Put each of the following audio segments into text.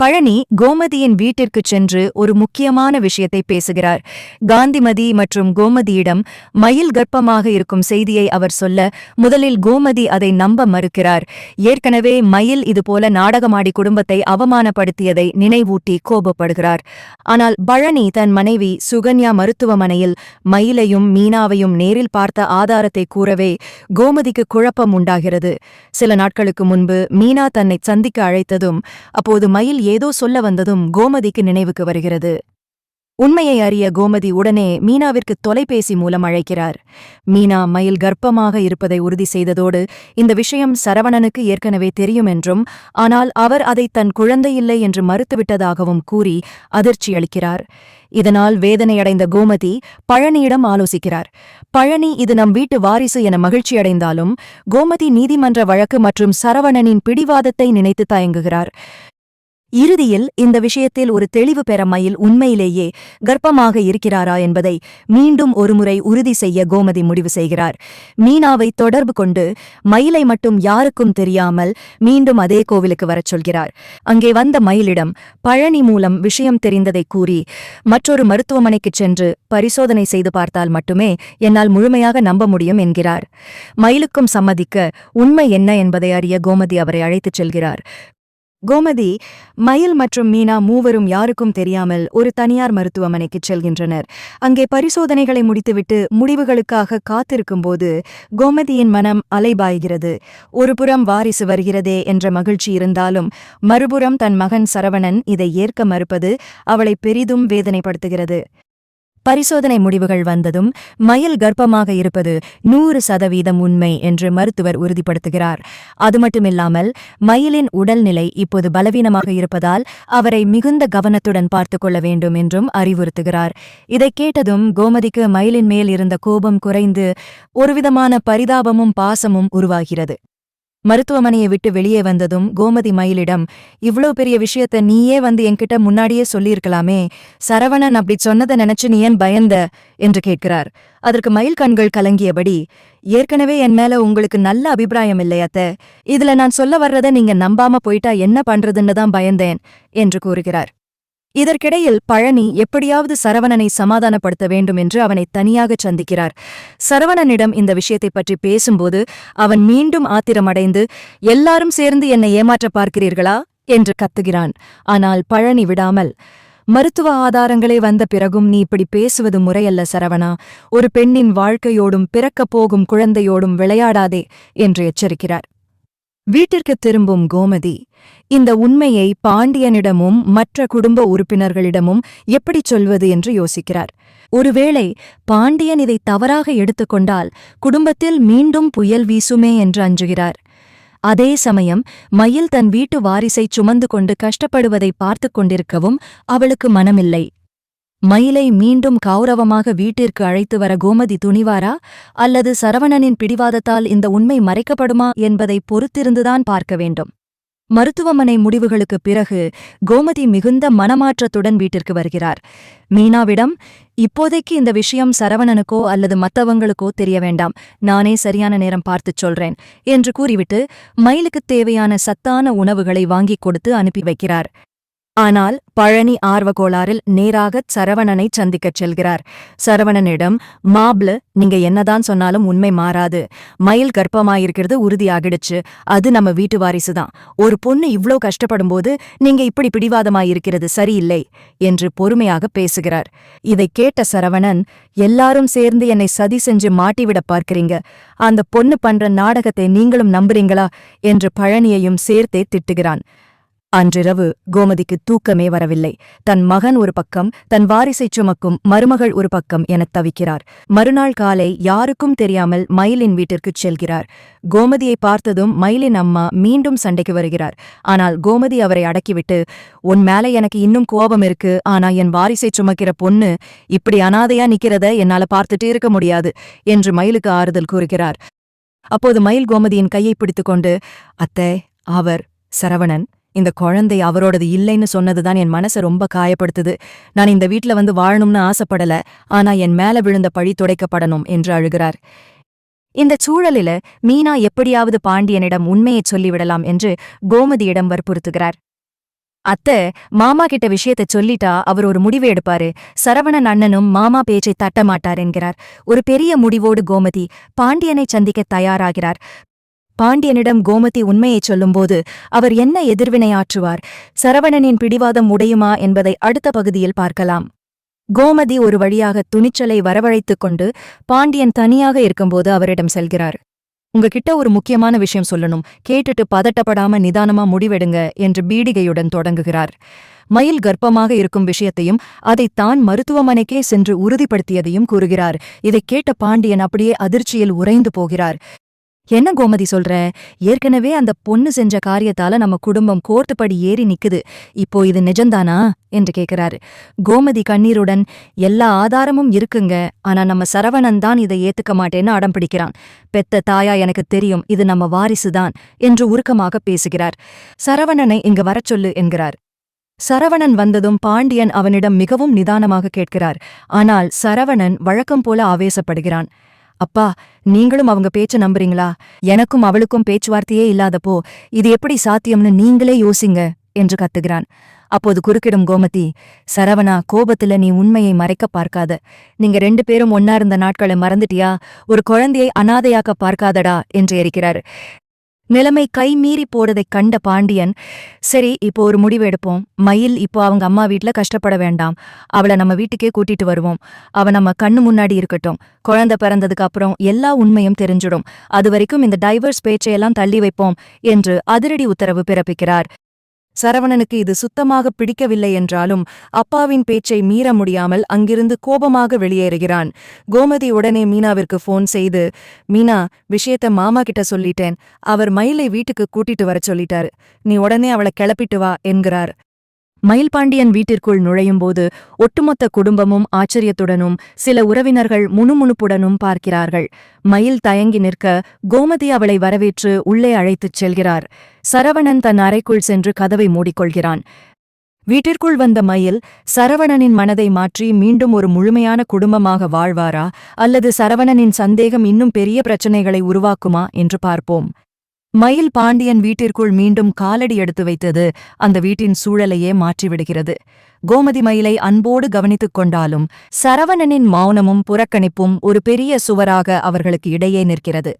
பழனி கோமதியின் வீட்டிற்குச் சென்று ஒரு முக்கியமான விஷயத்தை பேசுகிறார். காந்திமதி மற்றும் கோமதியிடம் மயில் கர்ப்பமாக இருக்கும் செய்தியை அவர் சொல்ல, முதலில் கோமதி அதை நம்ப மறுக்கிறார். ஏற்கனவே மயில் இதுபோல நாடகமாடி குடும்பத்தை அவமானப்படுத்தியதை நினைவூட்டி கோபப்படுகிறார். ஆனால் பழனி தன் மனைவி சுகன்யா மருத்துவமனையில் மயிலையும் மீனாவையும் நேரில் பார்த்த ஆதாரத்தை கூறவே கோமதிக்கு குழப்பம் உண்டாகிறது. சில நாட்களுக்கு முன்பு மீனா தன்னை சந்திக்க அழைத்ததும், அப்போது மயில் ஏதோ சொல்ல வந்ததும் கோமதிக்கு நினைவுக்கு வருகிறது. உண்மையை அறிய கோமதி உடனே மீனாவிற்கு தொலைபேசி மூலம் அழைக்கிறார். மீனா மயில் கர்ப்பமாக இருப்பதை உறுதி செய்ததோடு, இந்த விஷயம் சரவணனுக்கு ஏற்கனவே தெரியும் என்றும், ஆனால் அவர் அதை தன் குழந்தையில்லை என்று மறுத்துவிட்டதாகவும் கூறி அதிர்ச்சியளிக்கிறார். இதனால் வேதனையடைந்த கோமதி பழனியிடம் ஆலோசிக்கிறார். பழனி இது நம் வீட்டு வாரிசு என மகிழ்ச்சியடைந்தாலும், கோமதி நீதிமன்ற வழக்கு மற்றும் சரவணனின் பிடிவாதத்தை நினைத்து தயங்குகிறார். இறுதியில் இந்த விஷயத்தில் ஒரு தெளிவு பெற மயில் உண்மையிலேயே கர்ப்பமாக இருக்கிறாரா என்பதை மீண்டும் ஒருமுறை உறுதி செய்ய கோமதி முடிவு செய்கிறார். மீனாவை தொடர்பு கொண்டு மயிலை மட்டும் யாருக்கும் தெரியாமல் மீண்டும் அதே கோவிலுக்கு வரச் சொல்கிறார். அங்கே வந்த மயிலிடம் பழனி மூலம் விஷயம் தெரிந்ததை கூறி, மற்றொரு மருத்துவமனைக்குச் சென்று பரிசோதனை செய்து பார்த்தால் மட்டுமே என்னால் முழுமையாக நம்ப முடியும் என்கிறார். மயிலுக்கும் சம்மதிக்க உண்மை என்ன என்பதை அறிய கோமதி அவரை அழைத்துச் செல்கிறார். கோமதி, மயில் மற்றும் மீனா மூவரும் யாருக்கும் தெரியாமல் ஒரு தனியார் மருத்துவமனைக்குச் செல்கின்றனர். அங்கே பரிசோதனைகளை முடித்துவிட்டு முடிவுகளுக்காக காத்திருக்கும்போது கோமதியின் மனம் அலைபாய்கிறது. ஒருபுறம் வாரிசு வருகிறதே என்ற மகிழ்ச்சி இருந்தாலும், மறுபுறம் தன் மகன் சரவணன் இதை ஏற்க மறுப்பது அவளை பெரிதும் வேதனைப்படுத்துகிறது. பரிசோதனை முடிவுகள் வந்ததும் மயில் கர்ப்பமாக இருப்பது 100% உண்மை என்று மருத்துவர் உறுதிப்படுத்துகிறார். அது மட்டுமில்லாமல் மயிலின் உடல்நிலை இப்போது பலவீனமாக இருப்பதால் அவரை மிகுந்த கவனத்துடன் பார்த்துக் கொள்ள வேண்டும் என்றும் அறிவுறுத்துகிறார். இதைக் கேட்டதும் கோமதிக்கு மயிலின் மேல் இருந்த கோபம் குறைந்து ஒருவிதமான பரிதாபமும் பாசமும் உருவாகிறது. மருத்துவமனையை விட்டு வெளியே வந்ததும் கோமதி மயிலிடம், இவ்ளோ பெரிய விஷயத்த நீயே வந்து என்கிட்ட முன்னாடியே சொல்லியிருக்கலாமே, சரவணன் அப்படி சொன்னதை நினைச்சு நீ ஏன் பயந்த என்று கேட்கிறார். அதற்கு மயில் கண்கள் கலங்கியபடி, ஏற்கனவே என் மேல உங்களுக்கு நல்ல அபிப்பிராயம் இல்லையத்த, இதுல நான் சொல்ல வர்றத நீங்க நம்பாம போயிட்டா என்ன பண்றதுன்னு தான் பயந்தேன் என்று கூறுகிறார். இதற்கிடையில் பழனி எப்படியாவது சரவணனை சமாதானப்படுத்த வேண்டும் என்று அவனை தனியாகச் சந்திக்கிறார். சரவணனிடம் இந்த விஷயத்தைப் பற்றி பேசும்போது அவன் மீண்டும் ஆத்திரமடைந்து, எல்லாரும் சேர்ந்து என்னை ஏமாற்ற பார்க்கிறீர்களா என்று கத்துகிறான். ஆனால் பழனி விடாமல், மருத்துவ ஆதாரங்களே வந்த பிறகும் நீ இப்படி பேசுவது முறையல்ல சரவணா, ஒரு பெண்ணின் வாழ்க்கையோடும் பிறக்கப் போகும் குழந்தையோடும் விளையாடாதே என்று எச்சரிக்கிறார். வீட்டிற்கு திரும்பும் கோமதி இந்த உண்மையை பாண்டியனிடமும் மற்ற குடும்ப உறுப்பினர்களிடமும் எப்படிச் சொல்வது என்று யோசிக்கிறார். ஒருவேளை பாண்டியன் இதை தவறாக எடுத்துக்கொண்டால் குடும்பத்தில் மீண்டும் புயல் வீசுமே என்று அஞ்சுகிறார். அதே சமயம் மயில் தன் வீட்டு வாரிசைச் சுமந்து கொண்டு கஷ்டப்படுவதை பார்த்துக் கொண்டிருக்கவும் அவளுக்கு மனமில்லை. மயிலை மீண்டும் கௌரவமாக வீட்டிற்கு அழைத்து வர கோமதி துணிவாரா, அல்லது சரவணனின் பிடிவாதத்தால் இந்த உண்மை மறைக்கப்படுமா என்பதை பொறுத்திருந்துதான் பார்க்க வேண்டும். மருத்துவமனை முடிவுகளுக்குப் பிறகு கோமதி மிகுந்த மனமாற்றத்துடன் வீட்டிற்கு வருகிறார். மீனாவிடம், இப்போதைக்கு இந்த விஷயம் சரவணனுக்கோ அல்லது மத்தவங்களுக்கோ தெரிய வேண்டாம், நானே சரியான நேரம் பார்த்துச் சொல்றேன் என்று கூறிவிட்டு மயிலுக்குத் தேவையான சத்தான உணவுகளை வாங்கிக் கொடுத்து அனுப்பி வைக்கிறார். ஆனால் பழனி ஆர்வகோளாறில் நேராகச் சரவணனைச் சந்திக்கச் செல்கிறார். சரவணனிடம், மாப்ள, நீங்க என்னதான் சொன்னாலும் உண்மை மாறாது, மயில் கர்ப்பமாயிருக்கிறது உறுதியாகிடுச்சு, அது நம்ம வீட்டு வாரிசுதான், ஒரு பொண்ணு இவ்ளோ கஷ்டப்படும்போது நீங்க இப்படி பிடிவாதமாயிருக்கிறது சரியில்லை என்று பொறுமையாக பேசுகிறார். இதைக் கேட்ட சரவணன், எல்லாரும் சேர்ந்து என்னை சதி செஞ்சு மாட்டிவிட பார்க்கிறீங்க, அந்த பொண்ணு பண்ற நாடகத்தை நீங்களும் நம்புறீங்களா என்று பழனியையும் சேர்த்தே திட்டுகிறான். அன்றிரவு கோமதிக்கு தூக்கமே வரவில்லை. தன் மகன் ஒரு பக்கம், தன் வாரிசைச் சுமக்கும் மருமகள் ஒரு பக்கம் எனத் தவிக்கிறார். மறுநாள் காலை யாருக்கும் தெரியாமல் மயிலின் வீட்டிற்குச் செல்கிறார். கோமதியை பார்த்ததும் மயிலின் அம்மா மீண்டும் சண்டைக்கு வருகிறார். ஆனால் கோமதி அவரை அடக்கிவிட்டு, உன் மேல எனக்கு இன்னும் கோபம் இருக்கு, ஆனா என் வாரிசைச் சுமக்கிற பொண்ணு இப்படி அனாதையா நிக்கிறத என்னால பார்த்துட்டே இருக்க முடியாது என்று மயிலுக்கு ஆறுதல் கூறுகிறார். அப்போது மயில் கோமதியின் கையை பிடித்துக்கொண்டு, அத்தை, அவர் சரவணன் இந்த குழந்தை அவரோடது இல்லைன்னு சொன்னதுதான் என் மனசை ரொம்ப காயப்படுத்துது. நான் இந்த வீட்ல வந்து வாழணும்னு ஆசைப்படல, ஆனா என் மேல விழுந்த பழி துடைக்கப்படணும் என்று அழுகிறார். இந்த சூழலில மீனா எப்படியாவது பாண்டியனிடம் உண்மையைச் சொல்லிவிடலாம் என்று கோமதியிடம் வற்புறுத்துகிறார். அத்தை மாமா கிட்ட விஷயத்தை சொல்லிட்டா அவர் ஒரு முடிவு எடுப்பாரு. சரவணன் அண்ணனும் மாமா பேச்சை தட்ட மாட்டார் என்கிறார். ஒரு பெரிய முடிவோடு கோமதி பாண்டியனை சந்திக்க தயாராகிறார். பாண்டியனிடம் கோமதி உண்மையைச் சொல்லும்போது அவர் என்ன எதிர்வினை ஆற்றுவார்? சரவணனின் பிடிவாதம் உடையுமா என்பதை அடுத்த பகுதியில் பார்க்கலாம். கோமதி ஒரு வழியாக துணிச்சலை வரவழைத்துக் கொண்டு பாண்டியன் தனியாக இருக்கும்போது அவரிடம் செல்கிறார். உங்ககிட்ட ஒரு முக்கியமான விஷயம் சொல்லணும், கேட்டுட்டு பதட்டப்படாம நிதானமா முடிவெடுங்க என்று பீடிகையுடன் தொடங்குகிறார். மயில் கர்ப்பமாக இருக்கும் விஷயத்தையும் அதை தான் மருத்துவமனைக்கே சென்று உறுதிப்படுத்தியதையும் கூறுகிறார். இதைக் கேட்ட பாண்டியன் அப்படியே அதிர்ச்சியில் உறைந்து போகிறார். என்ன கோமதி சொல்ற? ஏற்கனவே அந்த பொண்ணு செஞ்ச காரியத்தால நம்ம குடும்பம் கோர்ட்டுப்படி ஏறி நிக்குது. இப்போ இது நிஜம்தானா என்று கேட்கிறாரு. கோமதி கண்ணீருடன், எல்லா ஆதாரமும் இருக்குங்க, ஆனா நம்ம சரவணன் தான் இதை ஏத்துக்க மாட்டேன்னு அடம் பிடிக்கிறான். பெத்த தாயா எனக்கு தெரியும், இது நம்ம வாரிசுதான் என்று உருக்கமாக பேசுகிறார். சரவணனை இங்க வரச் சொல்லு என்கிறார். சரவணன் வந்ததும் பாண்டியன் அவனிடம் மிகவும் நிதானமாக கேட்கிறார். ஆனால் சரவணன் வழக்கம் போல ஆவேசப்படுகிறான். அப்பா, நீங்களும் அவங்க பேச்ச நம்புறீங்களா? எனக்கும் அவளுக்கும் பேச்சுவார்த்தையே இல்லாதப்போ இது எப்படி சாத்தியம்னு நீங்களே யோசிங்க என்று கத்துகிறான். அப்போது குறுக்கிடும் கோமதி, சரவணா, கோபத்துல நீ உண்மையை மறைக்க பார்க்காத. நீங்க 2 பேரும் ஒன்னா இருந்த நாட்களை மறந்துட்டியா? ஒரு குழந்தையை அனாதையாக்க பார்க்காதடா என்று எரிக்கிறார். நிலைமை கை மீறி போறதைக் கண்ட பாண்டியன், சரி இப்போ ஒரு முடிவு எடுப்போம். மயில் இப்போ அவங்க அம்மா வீட்ல கஷ்டப்பட வேண்டாம். அவளை நம்ம வீட்டுக்கே கூட்டிட்டு வருவோம். அவ நம்ம கண்ணு முன்னாடி இருக்கட்டும். குழந்தை பிறந்ததுக்கு அப்புறம் எல்லா உண்மையும் தெரிஞ்சிடும். அது வரைக்கும் இந்த டைவர்ஸ் பேச்சையெல்லாம் தள்ளி வைப்போம் என்று அதிரடி உத்தரவு பிறப்பிக்கிறார். சரவணனுக்கு இது சுத்தமாக பிடிக்கவில்லை என்றாலும் அப்பாவின் பேச்சை மீற முடியாமல் அங்கிருந்து கோபமாக வெளியேறுகிறான். கோமதி உடனே மீனாவிற்கு போன் செய்து, மீனா, விஷயத்த மாமா கிட்ட சொல்லிட்டேன். அவர் மயிலை வீட்டுக்கு கூட்டிட்டு வரச் சொல்லிட்டாரு. நீ உடனே அவளை கிளப்பிட்டு வா என்கிறார். மயில்பாண்டியன் வீட்டிற்குள் நுழையும்போது ஒட்டுமொத்த குடும்பமும் ஆச்சரியத்துடனும் சில உறவினர்கள் முணுமுணுப்புடனும் பார்க்கிறார்கள். மயில் தயங்கி நிற்க கோமதி அவளை வரவேற்று உள்ளே அழைத்துச் செல்கிறார். சரவணன் தன் அறைக்குள் சென்று கதவை மூடிக்கொள்கிறான். வீட்டிற்குள் வந்த மயில் சரவணனின் மனதை மாற்றி மீண்டும் ஒரு முழுமையான குடும்பமாக வாழ்வாரா, அல்லது சரவணனின் சந்தேகம் இன்னும் பெரிய பிரச்சனைகளை உருவாக்குமா என்று பார்ப்போம். மயில் பாண்டியன் வீட்டிற்குள் மீண்டும் காலடி எடுத்து வைத்தது அந்த வீட்டின் சூழலையே மாற்றிவிடுகிறது. கோமதி மயிலை அன்போடு கவனித்துக் கொண்டாலும் சரவணனின் மௌனமும் புறக்கணிப்பும் ஒரு பெரிய சுவராக அவர்களுக்கு இடையே நிற்கிறது.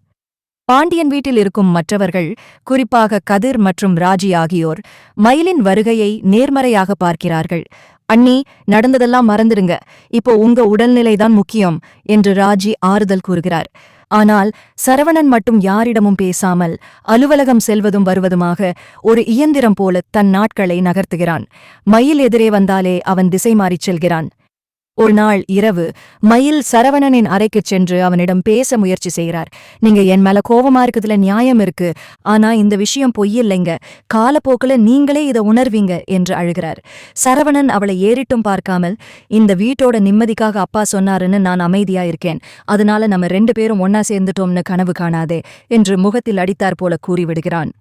பாண்டியன் வீட்டில் இருக்கும் மற்றவர்கள், குறிப்பாக கதிர் மற்றும் ராஜி ஆகியோர் மயிலின் வருகையை நேர்மறையாக பார்க்கிறார்கள். அண்ணி, நடந்ததெல்லாம் மறந்துடுங்க, இப்போ உங்க உடல்நிலைதான் முக்கியம் என்று ராஜி ஆறுதல் கூறுகிறார். ஆனால் சரவணன் மட்டும் யாரிடமும் பேசாமல் அலுவலகம் செல்வதும் வருவதுமாக ஒரு இயந்திரம் போல தன் நாட்களை நகர்த்துகிறான். மயில் எதிரே வந்தாலே அவன் திசை மாறிச் செல்கிறான். ஒரு நாள் இரவு மயில் சரவணனின் அறைக்குச் சென்று அவனிடம் பேச முயற்சி செய்கிறார். நீங்க என் மேல கோவமா இருக்குதுல நியாயம் இருக்கு, ஆனா இந்த விஷயம் பொய்யில்லைங்க, காலப்போக்குல நீங்களே இதை உணர்வீங்க என்று அழுகிறார். சரவணன் அவளை ஏறிட்டும் பார்க்காமல், இந்த வீட்டோட நிம்மதிக்காக அப்பா சொன்னாருன்னு நான் அமைதியா இருக்கேன், அதனால நம்ம 2 பேரும் ஒன்னா சேர்ந்துட்டோம்னு கனவு காணாதே என்று முகத்தில் அடித்தாற் போல கூறிவிடுகிறான்.